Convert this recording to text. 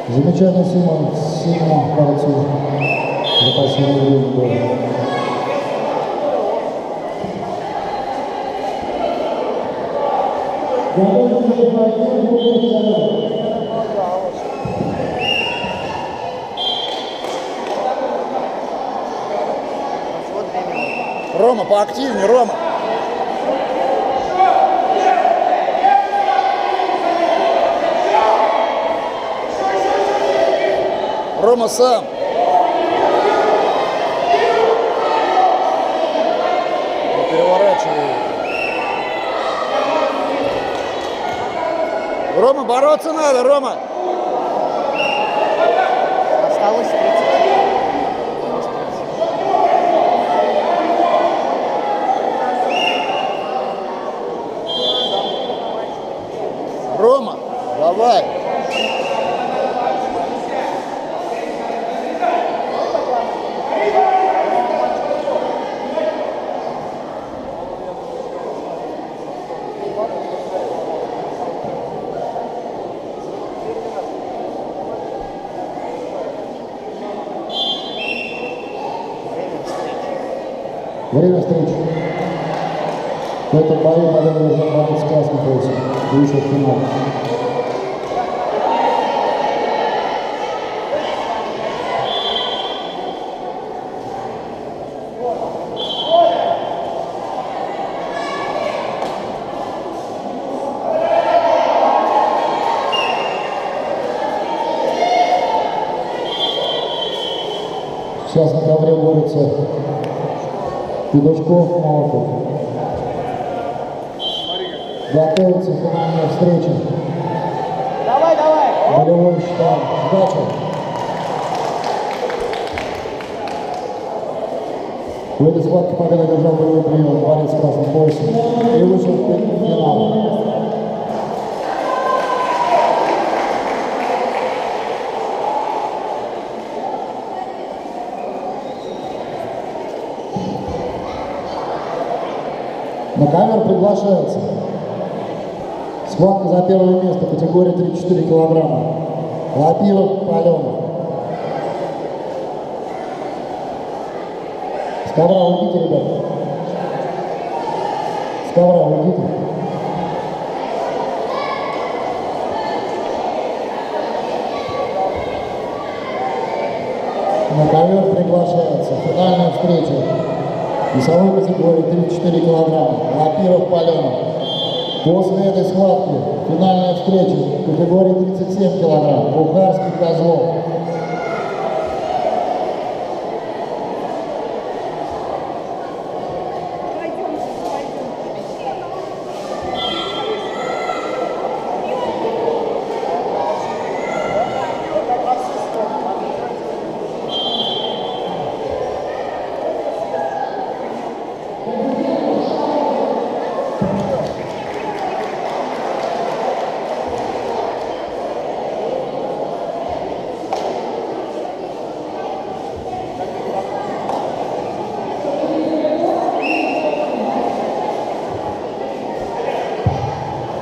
Замечательно, Симон, кажется, за последние годы. Рома, поактивнее, Рома. Рома сам. Переворачивай. Рома, бороться надо, Рома. Осталось 30. Рома, давай. Время встречи. В этом бою победа должна быть с красным поясом. Вышел в финал. Сейчас на ковре борются Пидочков, Молотов. Готовится финальная встреча. Давай, давай! Болевой штамм. Сдача. В этой схватке победу держал боевой прием борец с красным поясом и вышел в финал. На камеру приглашается схватка за первое место, категория 34 килограмма. Лапиров, Паленов. С ковра уйдите, ребята. С ковра уйдите. На ковер приглашается финальная встреча. Весовой категории 34 килограмма. Лапиров, Паленов. После этой схватки финальная встреча в категории 37 килограмм. Бухарский, Козлов.